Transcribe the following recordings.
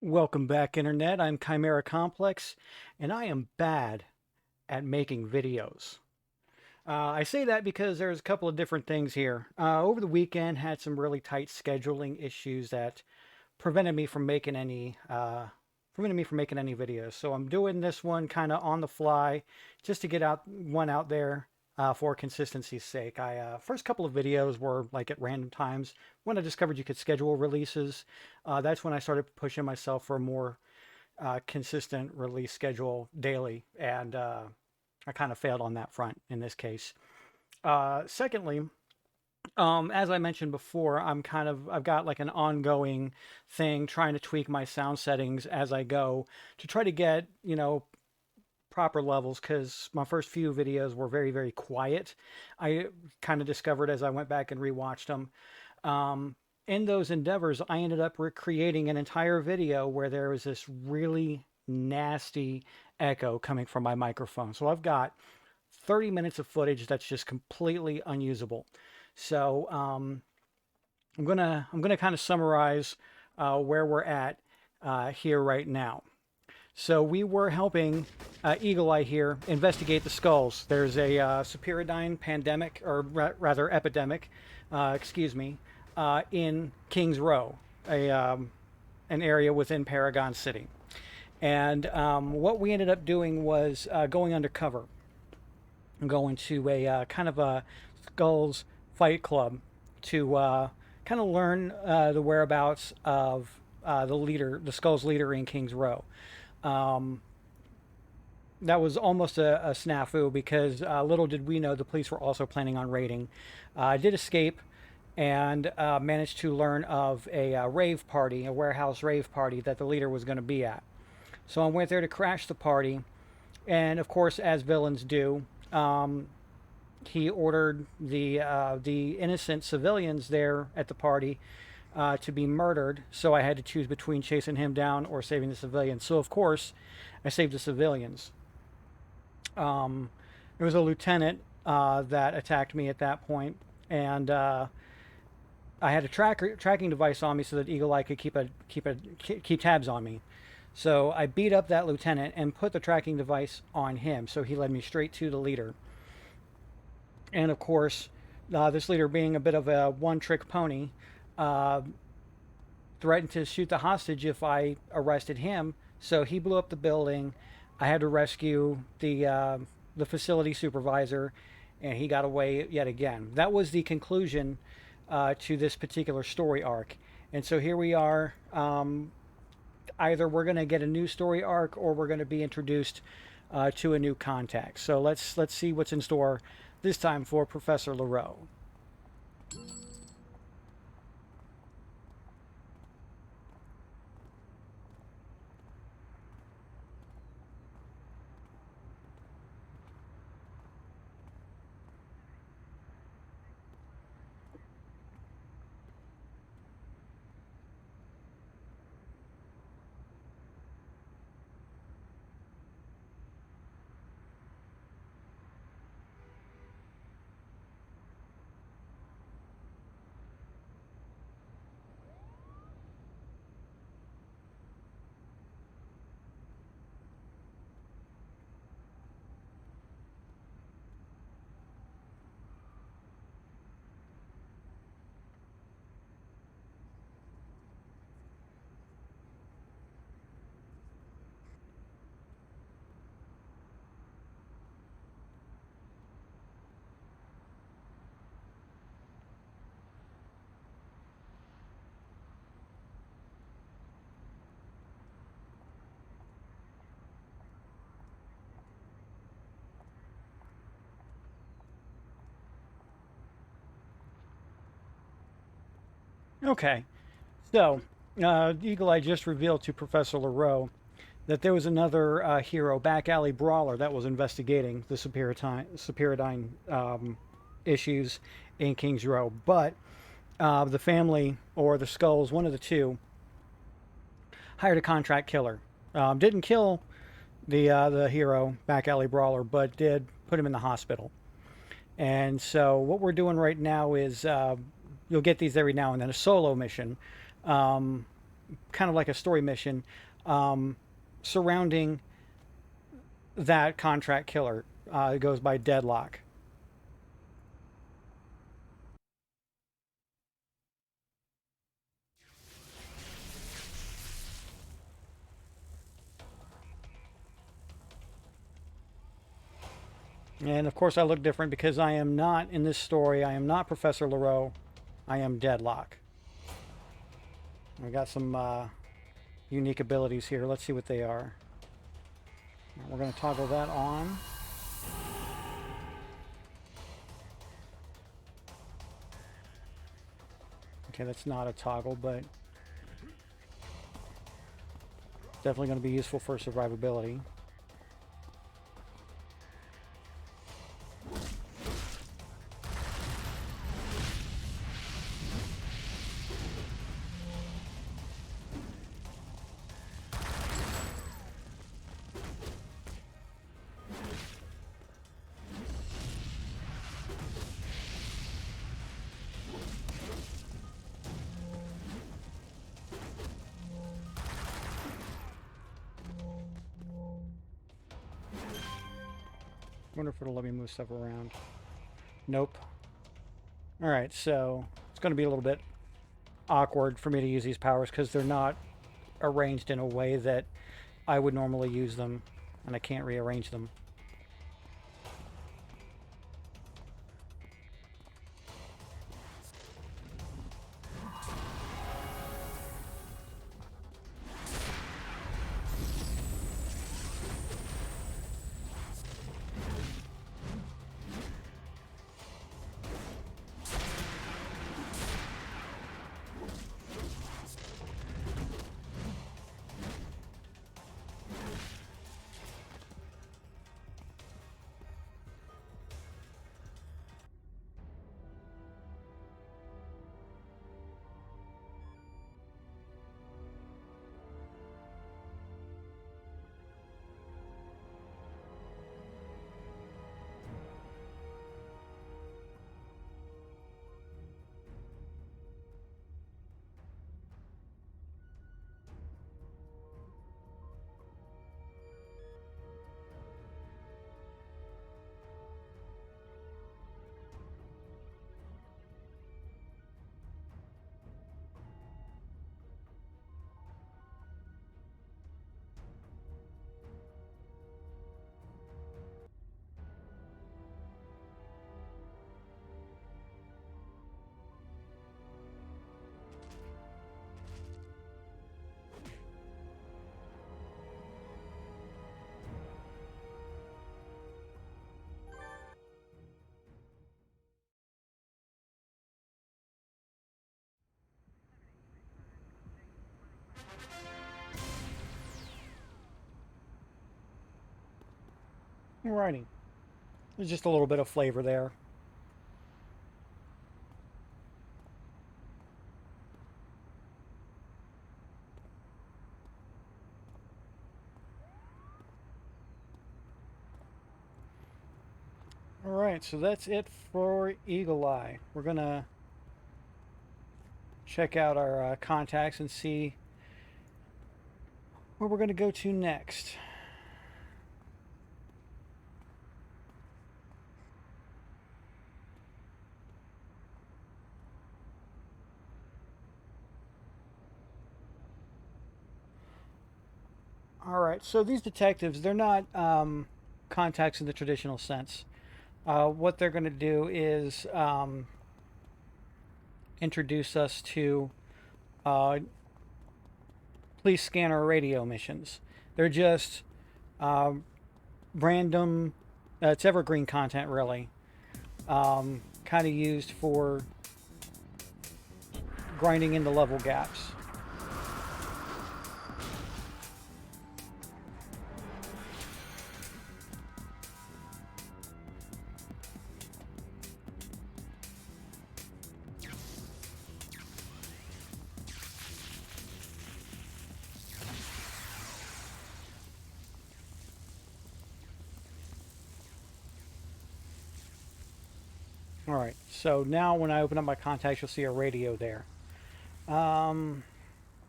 Welcome back, Internet. I'm Chimera Complex, and I am bad at making videos. I say that because there's a couple of different things here. Over the weekend, had some really tight scheduling issues that prevented me from making any videos. So I'm doing this one kind of on the fly, just to get one out there for consistency's sake. I first couple of videos were like at random times. When I discovered you could schedule releases, that's when I started pushing myself for a more consistent release schedule daily, and I kind of failed on that front in this case. Secondly, as I mentioned before, I've got like an ongoing thing trying to tweak my sound settings as I go to try to get, proper levels, because my first few videos were very, very quiet. I kind of discovered as I went back and rewatched them. In those endeavors, I ended up recreating an entire video where there was this really nasty echo coming from my microphone. So I've got 30 minutes of footage that's just completely unusable. So I'm gonna kind of summarize where we're at here right now. So we were helping Eagle Eye here investigate the skulls. There's a Superadine pandemic, or rather epidemic, excuse me, in Kings Row, an area within Paragon City. And what we ended up doing was going undercover, going to a kind of a Skulls Fight Club to kind of learn the whereabouts of the Skulls leader in Kings Row. Um, that was almost a snafu because little did we know the police were also planning on raiding. I did escape and managed to learn of a rave party, a warehouse rave party that the leader was going to be at. So I went there to crash the party, and of course, as villains do, he ordered the innocent civilians there at the party to be murdered. So I had to choose between chasing him down or saving the civilians. So of course, I saved the civilians. Um, there was a lieutenant that attacked me at that point, and I had a tracking device on me so that Eagle Eye could keep tabs on me. So I beat up that lieutenant and put the tracking device on him. So he led me straight to the leader. And of course, this leader, being a bit of a one-trick pony, uh, threatened to shoot the hostage if I arrested him. So he blew up the building. I had to rescue the facility supervisor, and he got away yet again. That was the conclusion to this particular story arc. And so here we are. Either we're going to get a new story arc, or we're going to be introduced to a new contact. So let's see what's in store this time for Professor Lareaux. Okay, so Eagle Eye just revealed to Professor Lareaux that there was another hero, back alley brawler, that was investigating the Superadine issues in Kings Row. But the family, or the Skulls, one of the two, hired a contract killer. Didn't kill the hero, back alley brawler, but did put him in the hospital. And so what we're doing right now is you'll get these every now and then, a solo mission. Um, kind of like a story mission surrounding that contract killer. It goes by Deadlock. And of course, I look different because I am not in this story. I am not Professor Lareaux. I am Deadlock. We got some unique abilities here. Let's see what they are. We're going to toggle that on. Okay, that's not a toggle, but definitely going to be useful for survivability. Wonder if it'll let me move stuff around. Nope. Alright, so it's going to be a little bit awkward for me to use these powers because they're not arranged in a way that I would normally use them, and I can't rearrange them. Alrighty. There's just a little bit of flavor there. Alright, so that's it for Eagle Eye. We're going to check out our contacts and see where we're going to go to next. Alright, so these detectives, they're not contacts in the traditional sense. What they're going to do is introduce us to uh, police scanner radio missions. They're just random, it's evergreen content really, kind of used for grinding into level gaps. Alright, so now when I open up my contacts, you'll see a radio there.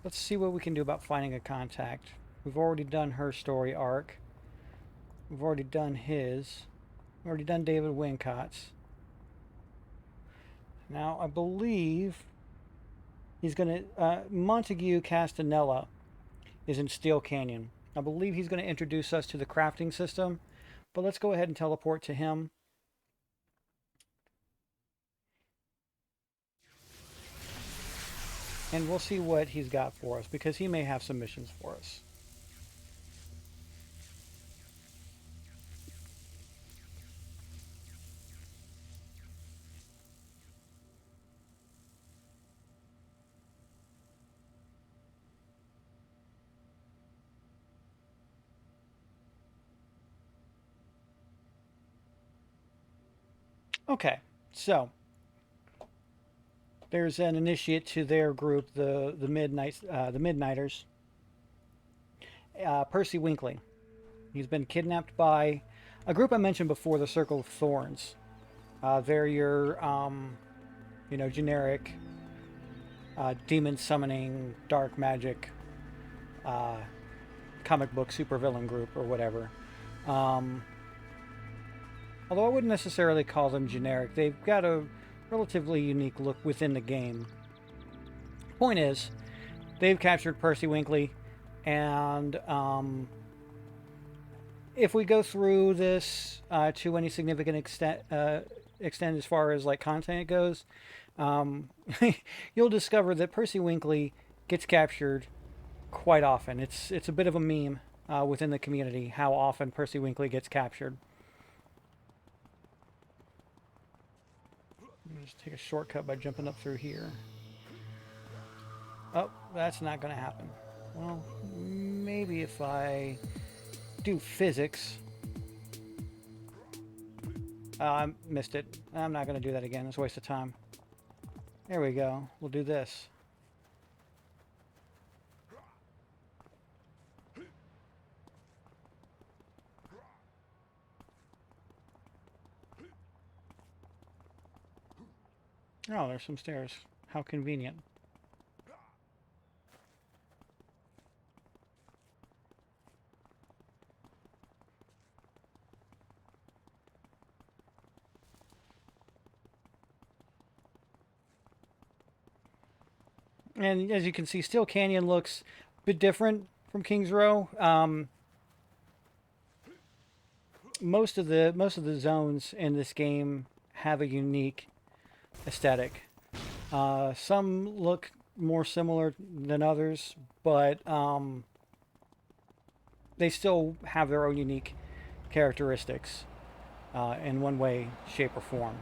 let's see what we can do about finding a contact. We've already done her story arc. We've already done his. We've already done David Wincott's. Now, I believe he's going to... Montague Castanella is in Steel Canyon. I believe he's going to introduce us to the crafting system. But let's go ahead and teleport to him. And we'll see what he's got for us, because he may have some missions for us. Okay, so there's an initiate to their group, the Midnighters. Percy Winkley. He's been kidnapped by a group I mentioned before, the Circle of Thorns. They're your, generic demon summoning, dark magic, comic book supervillain group or whatever. Although I wouldn't necessarily call them generic. They've got a relatively unique look within the game. Point is, they've captured Percy Winkley, and if we go through this to any significant extent as far as like content goes, you'll discover that Percy Winkley gets captured quite often. It's a bit of a meme within the community how often Percy Winkley gets captured. Just take a shortcut by jumping up through here. Oh, that's not going to happen. Well, maybe if I do physics. I missed it. I'm not going to do that again. It's a waste of time. There we go. We'll do this. Oh, there's some stairs. How convenient. And as you can see, Steel Canyon looks a bit different from Kings Row. Most of the zones in this game have a unique aesthetic. Some look more similar than others, but they still have their own unique characteristics in one way, shape, or form.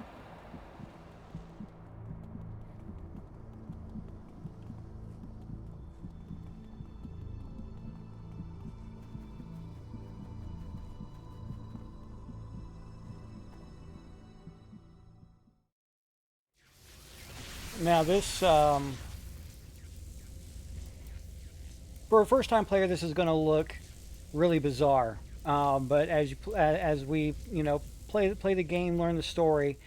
Now this, for a first-time player, this is going to look really bizarre. But as we play the game, learn the story,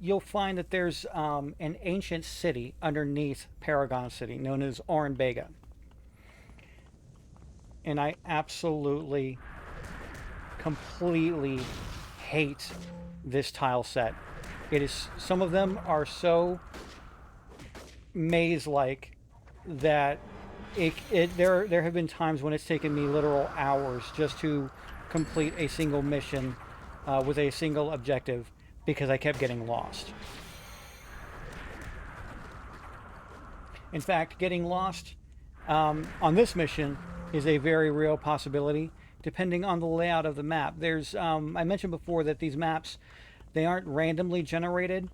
you'll find that there's an ancient city underneath Paragon City known as Orenbega, and I absolutely, completely hate this tile set. It is, some of them are so maze-like that there have been times when it's taken me literal hours just to complete a single mission with a single objective because I kept getting lost. In fact, getting lost on this mission is a very real possibility depending on the layout of the map. There's I mentioned before that these maps, they aren't randomly generated,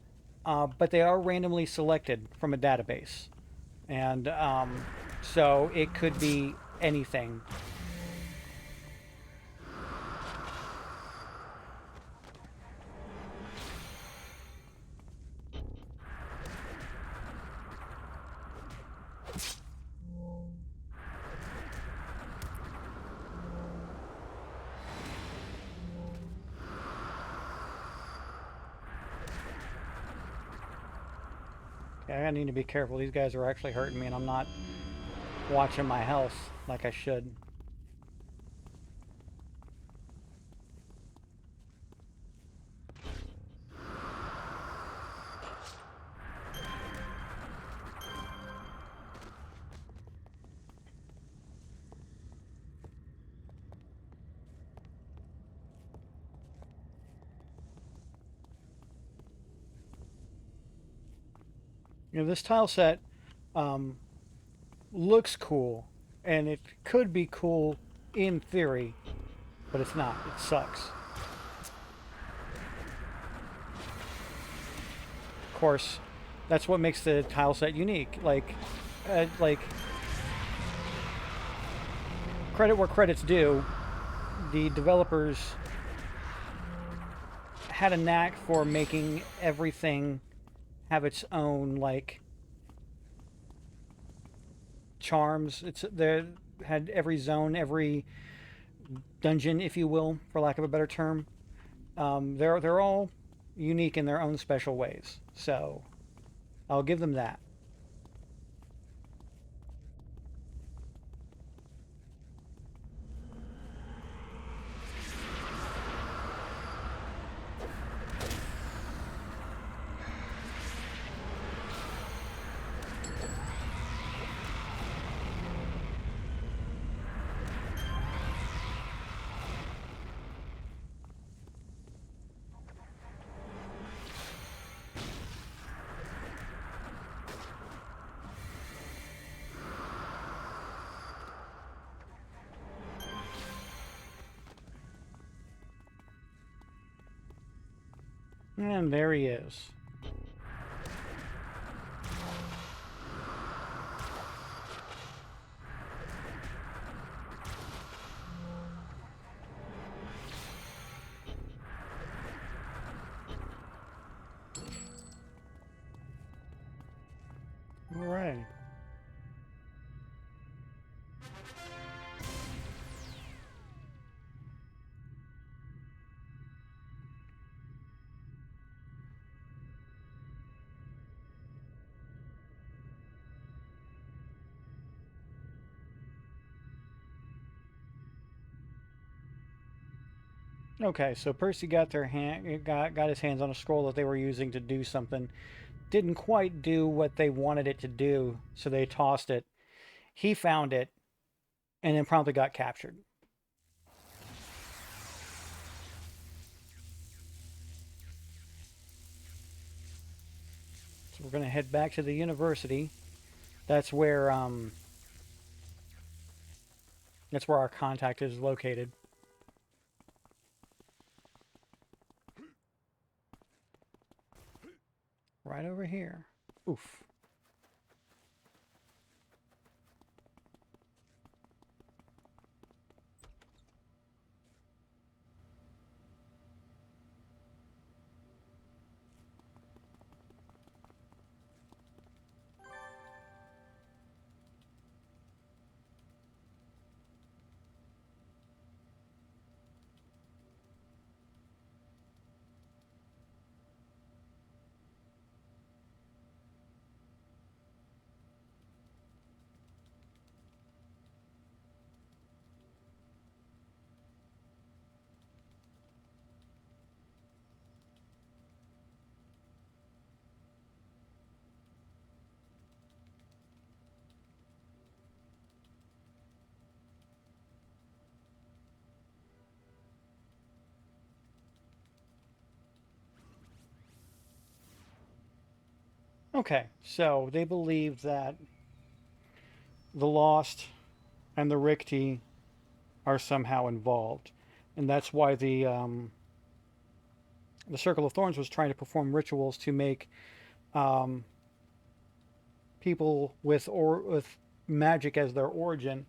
but they are randomly selected from a database. And so it could be anything. I need to be careful. These guys are actually hurting me, and I'm not watching my health like I should. This tile set um, looks cool, and it could be cool in theory, but it's not. It sucks. Of course, that's what makes the tile set unique. Like credit where credit's due, the developers had a knack for making everything have its own like charms. It's they had every zone, every dungeon, if you will, for lack of a better term. They're all unique in their own special ways. So I'll give them that. And there he is. All right. Okay, so Percy got his hands on a scroll that they were using to do something. Didn't quite do what they wanted it to do, so they tossed it. He found it, and then promptly got captured. So we're gonna head back to the university. That's where um, that's where our contact is located. Right over here. Oof. Okay, so they believe that the Lost and the Ricti are somehow involved, and that's why the Circle of Thorns was trying to perform rituals to make um, people with magic as their origin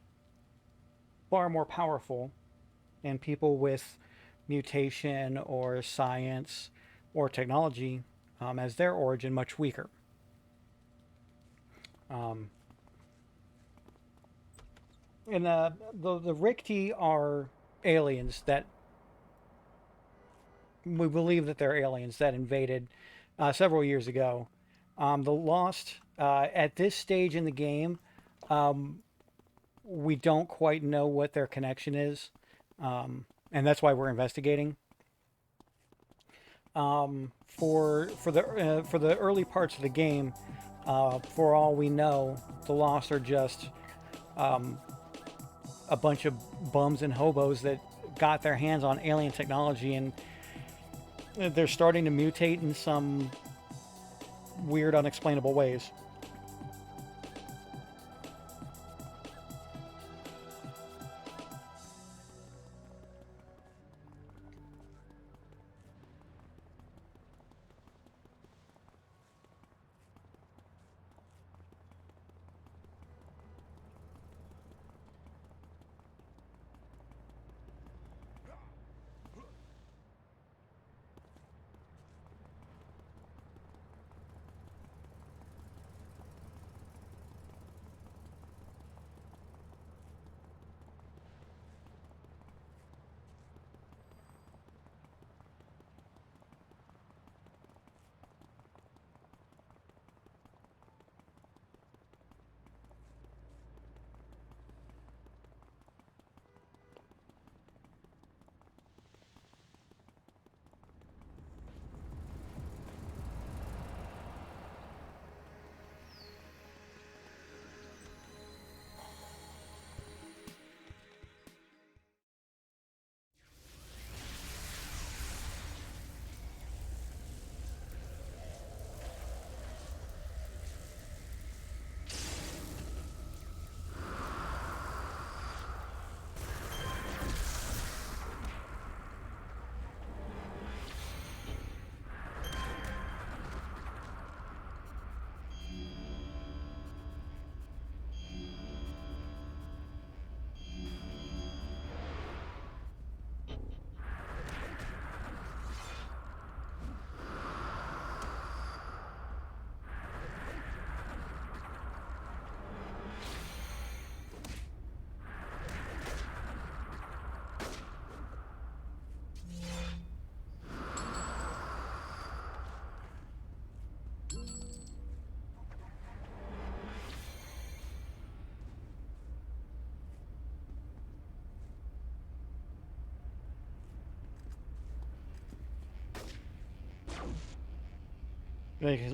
far more powerful, and people with mutation or science or technology as their origin much weaker. Um, and the Ricti are aliens that we believe that they're aliens that invaded several years ago. The Lost, at this stage in the game, we don't quite know what their connection is, and that's why we're investigating. For the early parts of the game, for all we know, the Lost are just a bunch of bums and hobos that got their hands on alien technology, and they're starting to mutate in some weird, unexplainable ways.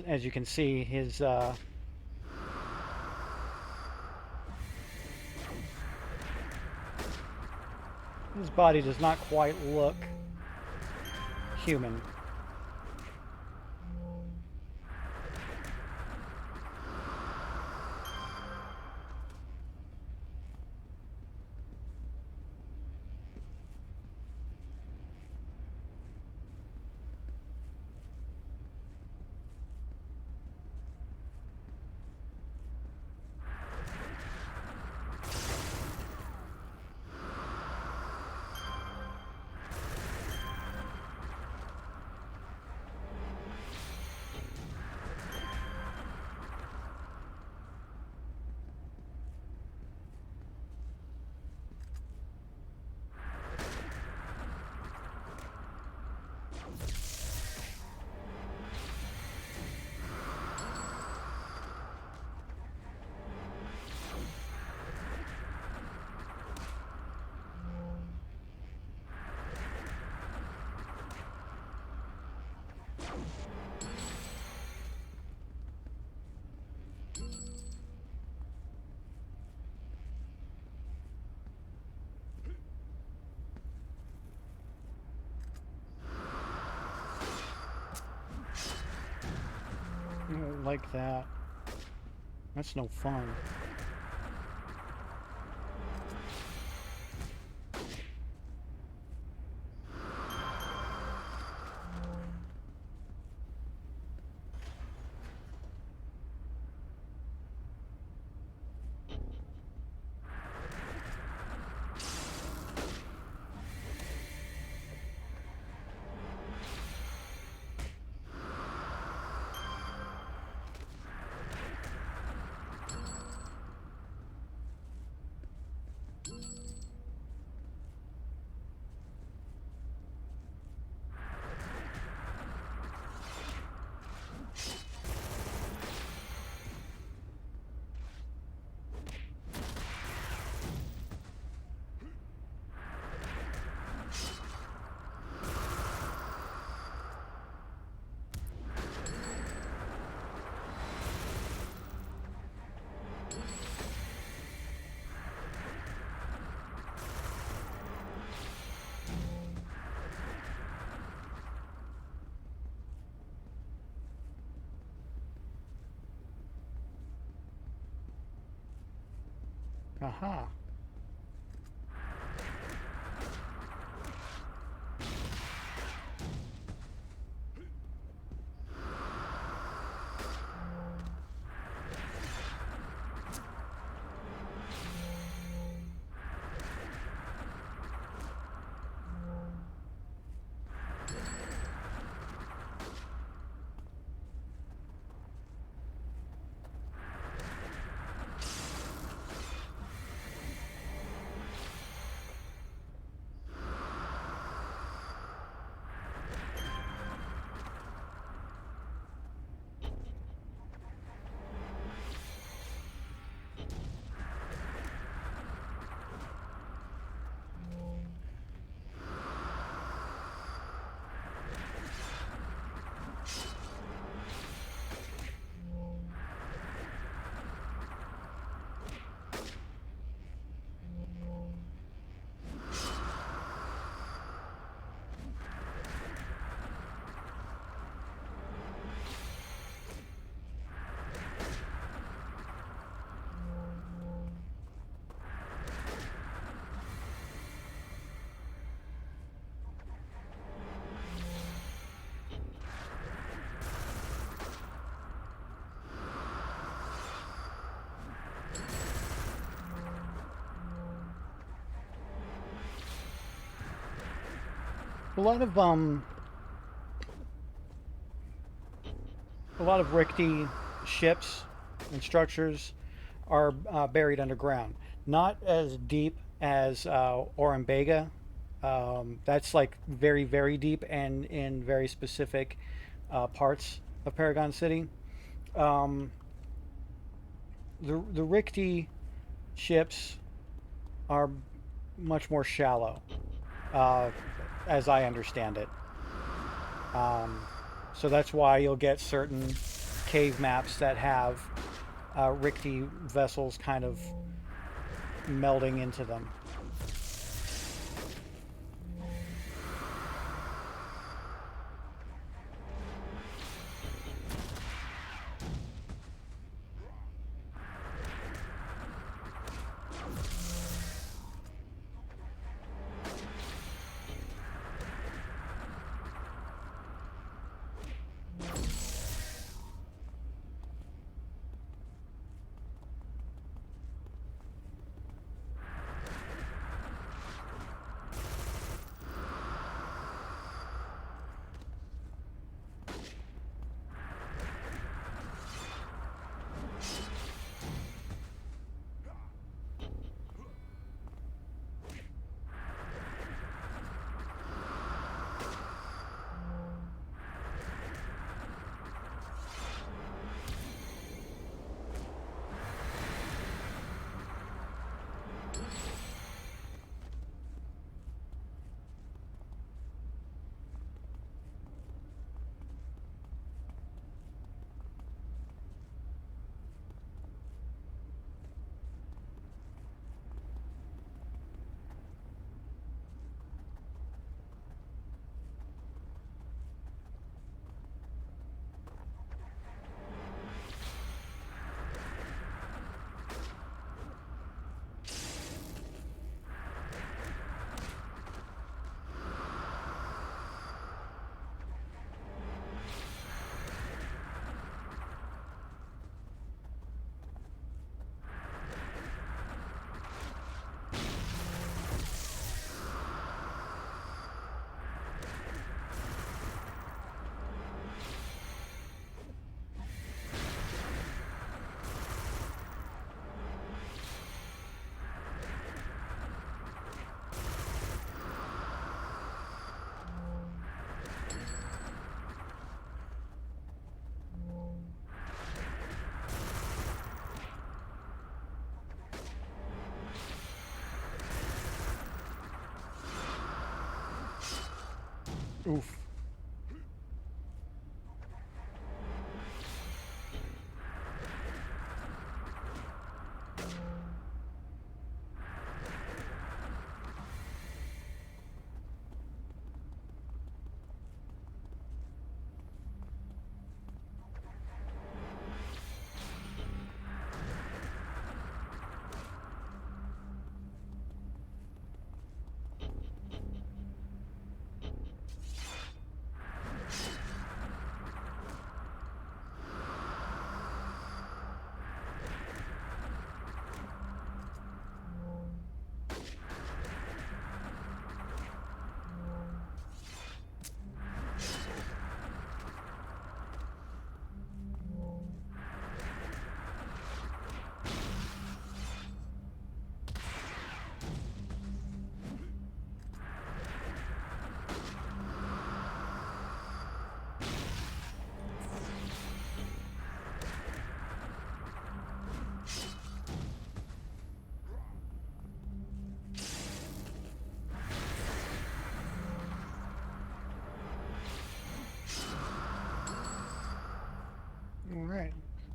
As you can see, his body does not quite look human. Like that. That's no fun. Aha. A lot of Rickety ships and structures are buried underground. Not as deep as Orambega. That's like very, very deep and in very specific parts of Paragon City. Um, the Rickety ships are much more shallow, uh, as I understand it. Um, so that's why you'll get certain cave maps that have rickety vessels kind of melding into them. Oof.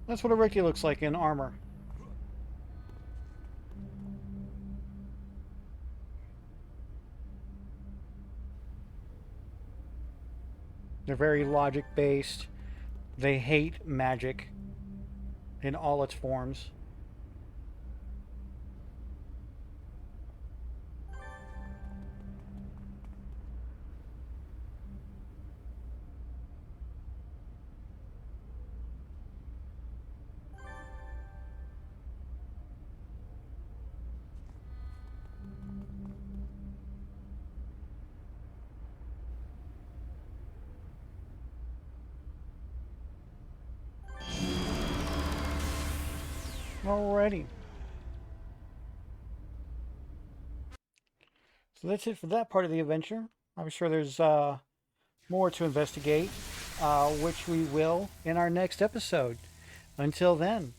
That's what a rookie looks like in armor. They're very logic-based. They hate magic in all its forms. Alrighty. So that's it for that part of the adventure. I'm sure there's more to investigate, which we will in our next episode. Until then,